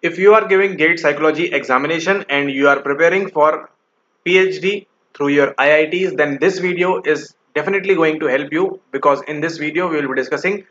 If you are giving GATE psychology examination and you are preparing for PhD through your IITs, then this video is definitely going to help you, because in this video we will be discussing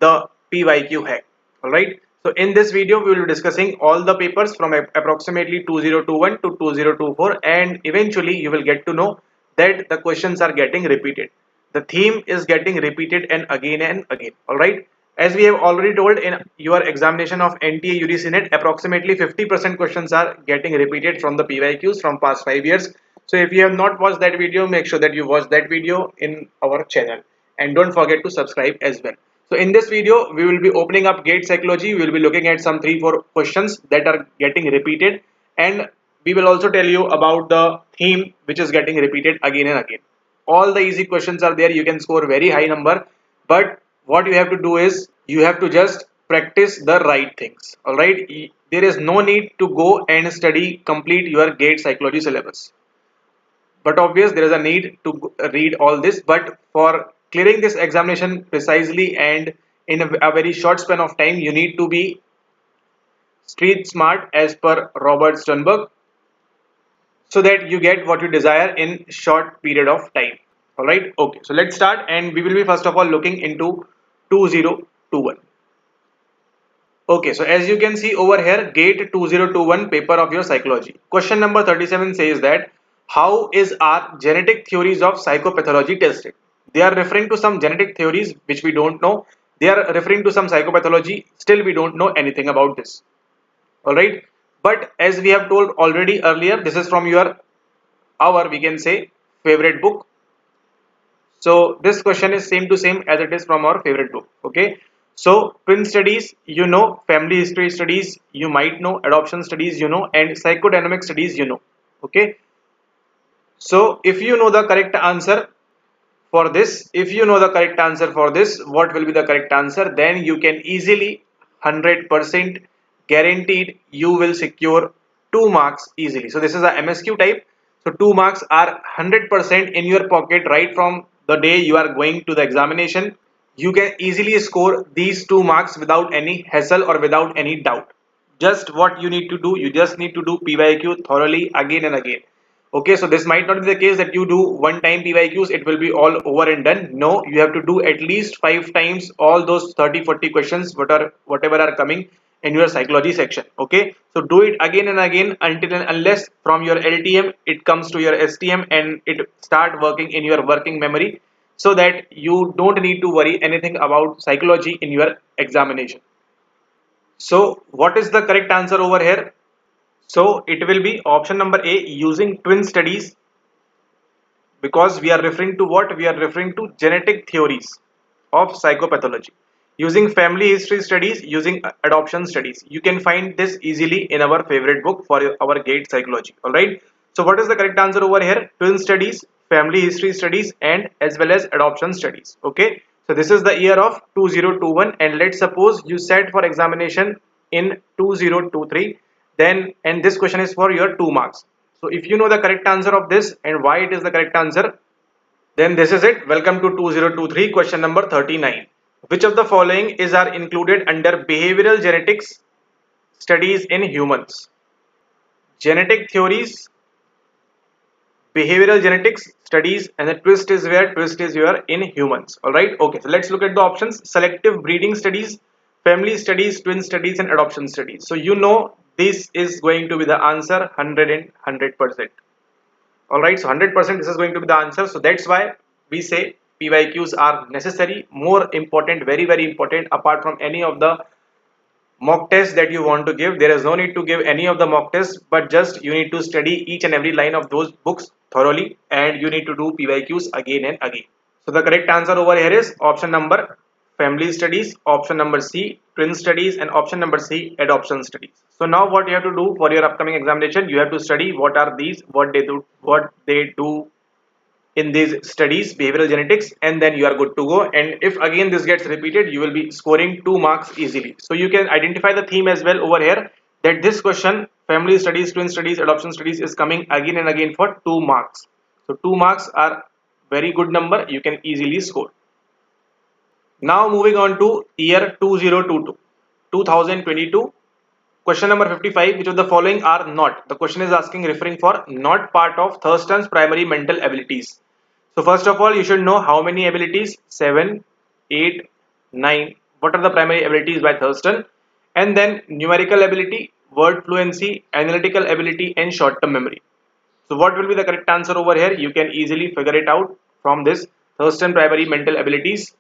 the PYQ hack. Alright, so in this video we will be discussing all the papers from approximately 2021 to 2024, and eventually you will get to know that the questions are getting repeated. The theme is getting repeated and again. Alright, as we have already told in your examination of NTA UGC NET, approximately 50% questions are getting repeated from the PYQs from past 5 years. So if you have not watched that video, make sure that you watch that video in our channel, and don't forget to subscribe as well. So in this video, we will be opening up GATE psychology. We will be looking at some 3-4 questions that are getting repeated, and we will also tell you about the theme which is getting repeated again and again. All the easy questions are there. You can score very high number, but what you have to do is you have to just practice the right things. All right, there is no need to go and study complete your GATE psychology syllabus, but obvious there is a need to read all this. But for clearing this examination precisely and in a very short span of time, you need to be street smart as per Robert Sternberg, so that you get what you desire in short period of time. All right, okay, so let's start, and we will be first of all looking into 2021. Okay, so as you can see over here, GATE 2021 paper of your psychology. Question number 37 says that how is our genetic theories of psychopathology tested? They are referring to some genetic theories which we don't know. They are referring to some psychopathology. Still, we don't know anything about this. Alright. But as we have told already earlier, this is from our we can say favorite book. So this question is same to same as it is from our favorite book. Okay. So twin studies, you know, family history studies, you might know, adoption studies, you know, and psychodynamic studies, you know. Okay. So if you know the correct answer for this, what will be the correct answer? Then you can easily 100% guaranteed you will secure 2 marks easily. So this is a MSQ type. So 2 marks are 100% in your pocket right from the day you are going to the examination. You can easily score these 2 marks without any hassle or without any doubt. Just what you need to do, you just need to do PYQ thoroughly again and again. Okay, so this might not be the case that you do one time PYQs, it will be all over and done. No, you have to do at least 5 times all those 30-40 questions whatever are coming in your psychology section. Okay, so do it again and again until and unless from your LTM it comes to your STM and it start working in your working memory, so that you don't need to worry anything about psychology in your examination. So what is the correct answer over here? So it will be option number A, using twin studies, because we are referring to what? We are referring to genetic theories of psychopathology. Using family history studies, using adoption studies. You can find this easily in our favorite book for our GATE psychology. Alright. So what is the correct answer over here? Twin studies, family history studies, and as well as adoption studies. Okay. So this is the year of 2021, and let's suppose you set for examination in 2023, then, and this question is for your 2 marks. So if you know the correct answer of this and why it is the correct answer, then this is it. Welcome to 2023, question number 39. Which of the following is are included under behavioral genetics studies in humans? Genetic theories, behavioral genetics studies, and the twist is where? Twist is here in humans. Alright, okay, so let's look at the options. Selective breeding studies, family studies, twin studies, and adoption studies. So you know this is going to be the answer 100%. Alright, so 100% this is going to be the answer. So that's why we say PYQs are necessary, more important, very important. Apart from any of the mock tests that you want to give, there is no need to give any of the mock tests, but just you need to study each and every line of those books thoroughly, and you need to do PYQs again and again. So the correct answer over here is option number family studies, option number C twin studies, and option number C adoption studies. So now what you have to do for your upcoming examination, you have to study what are these, what they do in these studies, behavioral genetics, and then you are good to go. And if again this gets repeated, you will be scoring 2 marks easily. So you can identify the theme as well over here, that this question, family studies, twin studies, adoption studies, is coming again and again for 2 marks. So 2 marks are very good number, you can easily score. Now moving on to year 2022. question number 55, which of the following are not? The question is asking referring for not part of Thurston's primary mental abilities. So first of all, you should know how many abilities: 7, 8, 9. What are the primary abilities by Thurston? And then numerical ability, word fluency, analytical ability, and short-term memory. So what will be the correct answer over here? You can easily figure it out from this Thurston primary mental abilities.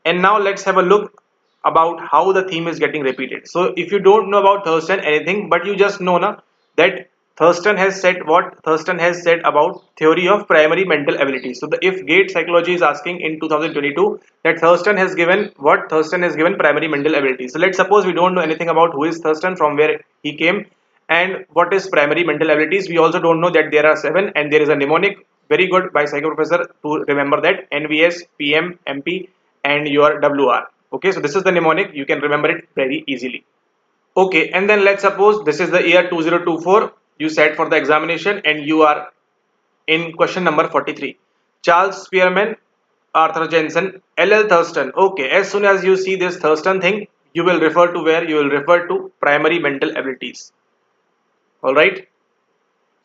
And now let's have a look about how the theme is getting repeated. So if you don't know about Thurston anything, but you just know na, that Thurston has said what Thurston has said about theory of primary mental abilities. So the if GATE psychology is asking in 2022 that Thurston has given what? Thurston has given primary mental abilities. So let's suppose we don't know anything about who is Thurston, from where he came, and what is primary mental abilities. We also don't know that there are 7 and there is a mnemonic. Very good by psycho professor to remember that: NVS, PM, MP, and your WR. Okay, so this is the mnemonic. You can remember it very easily. Okay, and then let's suppose this is the year 2024. You sat for the examination and you are in question number 43. Charles Spearman, Arthur Jensen, LL Thurston. Okay, as soon as you see this Thurston thing, you will refer to where? You will refer to primary mental abilities. Alright.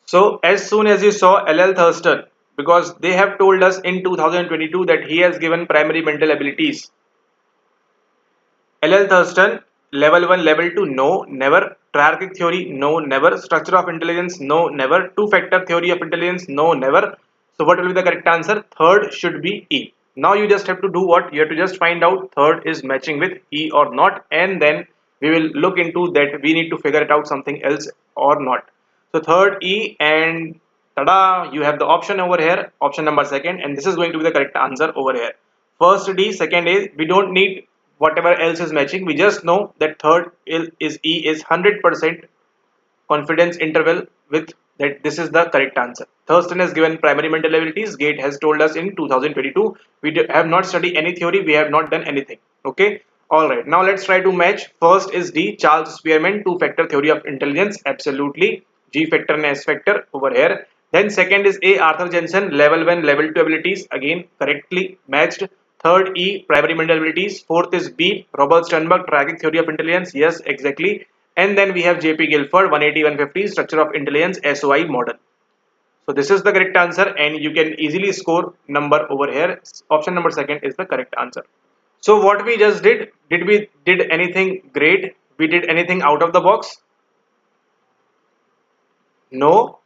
So as soon as you saw LL Thurston, because they have told us in 2022 that he has given primary mental abilities. LL Thurston, level 1, level 2, no, never. Triarchic theory, no, never. Structure of intelligence, no, never. Two-factor theory of intelligence, no, never. So what will be the correct answer? Third should be E. Now you just have to do what? You have to just find out third is matching with E or not, and then we will look into that. We need to figure it out something else or not. So third E, and tada, you have the option over here, option number second, and this is going to be the correct answer over here. First D, second A. We don't need whatever else is matching. We just know that third is E is 100% confidence interval with that this is the correct answer. Thurston has given primary mental abilities. GATE has told us in 2022. We have not studied any theory. We have not done anything. Okay. Alright. Now let's try to match. First is D. Charles Spearman, two-factor theory of intelligence. Absolutely. G factor and S factor over here. Then second is A. Arthur Jensen, level 1, level 2 abilities. Again, correctly matched. Third E. Primary mental abilities. Fourth is B. Robert Sternberg, tragic theory of intelligence. Yes, exactly. And then we have JP Guilford 180-150 structure of intelligence SOI model. So this is the correct answer, and you can easily score number over here. Option number second is the correct answer. So what we just did we did anything great? We did anything out of the box? No.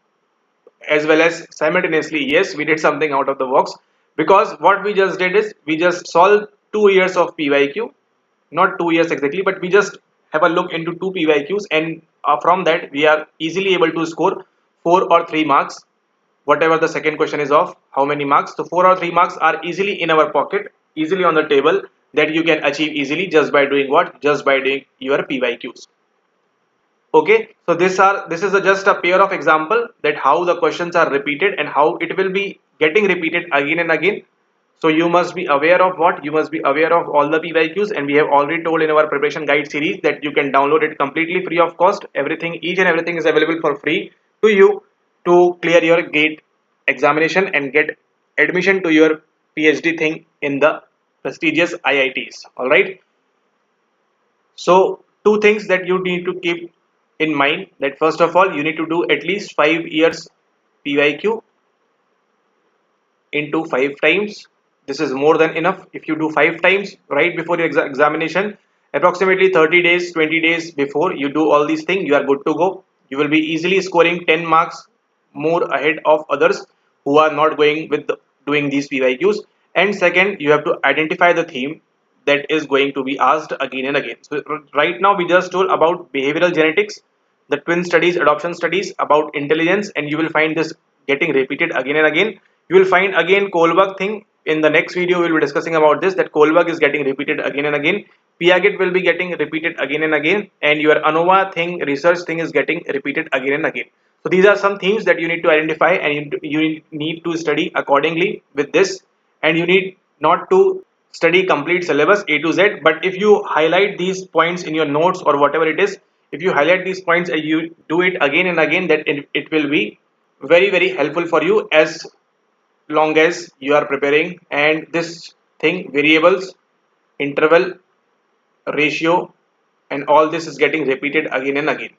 As well as simultaneously, yes, we did something out of the box, because what we just did is we just solved 2 years of PYQ, not 2 years exactly, but we just have a look into 2 PYQs, and from that we are easily able to score 4 or 3 marks, whatever the second question is of how many marks. So 4 or 3 marks are easily in our pocket, easily on the table, that you can achieve easily just by doing what? Just by doing your PYQs. Okay, so this is just a pair of example that how the questions are repeated and how it will be getting repeated again and again. So you must be aware of what? You must be aware of all the PYQs, and we have already told in our preparation guide series that you can download it completely free of cost. Everything, each and everything is available for free to you to clear your GATE examination and get admission to your PhD thing in the prestigious IITs. Alright. So two things that you need to keep in mind, that first of all you need to do at least 5 years PYQ into 5 times. This is more than enough. If you do 5 times right before your examination, approximately 30 days, 20 days before you do all these things, you are good to go. You will be easily scoring 10 marks more ahead of others who are not going with doing these PYQs. And second, you have to identify the theme that is going to be asked again and again. So right now we just told about behavioral genetics, the twin studies, adoption studies, about intelligence, and you will find this getting repeated again and again. You will find again Kohlberg thing. In the next video we will be discussing about this, that Kohlberg is getting repeated again and again. Piaget will be getting repeated again and again, and your ANOVA thing, research thing, is getting repeated again and again. So these are some themes that you need to identify, and you need to study accordingly with this, and you need not to study complete syllabus A to Z, but if you highlight these points in your notes or whatever it is, if you highlight these points and you do it again and again, that it will be very helpful for you as long as you are preparing. And this thing, variables, interval, ratio, and all this is getting repeated again and again.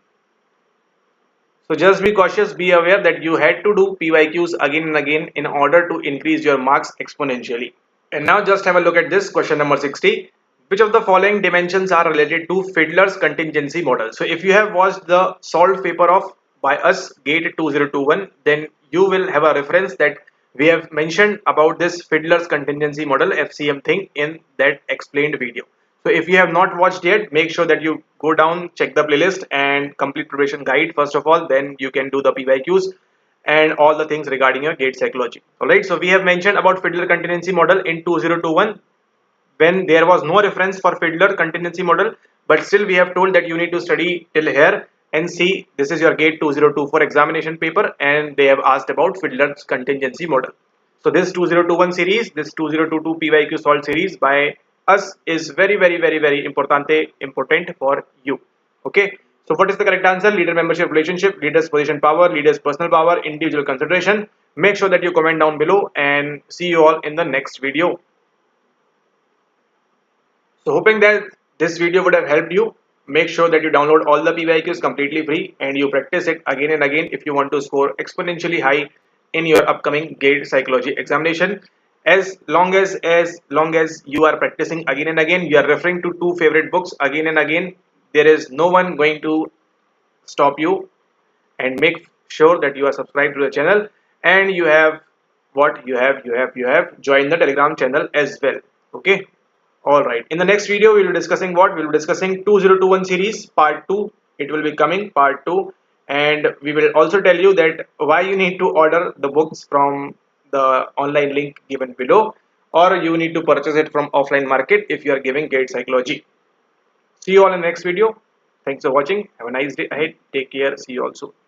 So just be cautious, be aware that you had to do PYQs again and again in order to increase your marks exponentially. And now just have a look at this question number 60. Which of the following dimensions are related to Fiedler's contingency model? So if you have watched the solved paper of by us GATE 2021, then you will have a reference that we have mentioned about this Fiedler's contingency model FCM thing in that explained video. So if you have not watched yet, make sure that you go down, check the playlist and complete preparation guide first of all, then you can do the PYQs and all the things regarding your gate psychology. Alright, so we have mentioned about Fiedler contingency model in 2021 when there was no reference for Fiedler contingency model, but still we have told that you need to study till here and see this is your gate 2024 examination paper and they have asked about Fiedler's contingency model. So this 2021 series, this 2022 PYQ solved series by us is very important for you. Okay, so what is the correct answer? Leader membership relationship, leaders position power, leaders personal power, individual consideration. Make sure that you comment down below and see you all in the next video. So hoping that this video would have helped you. Make sure that you download all the PYQs completely free and you practice it again and again if you want to score exponentially high in your upcoming GATE psychology examination. As long as you are practicing again and again, you are referring to two favorite books again and again, there is no one going to stop you. And make sure that you are subscribed to the channel and you have what you have joined the Telegram channel as well. Okay. Alright, in the next video we will be discussing what? We will be discussing 2021 series part 2. It will be coming part 2 and we will also tell you that why you need to order the books from the online link given below or you need to purchase it from offline market if you are giving GATE psychology. See you all in the next video. Thanks for watching. Have a nice day ahead. Take care. See you all soon.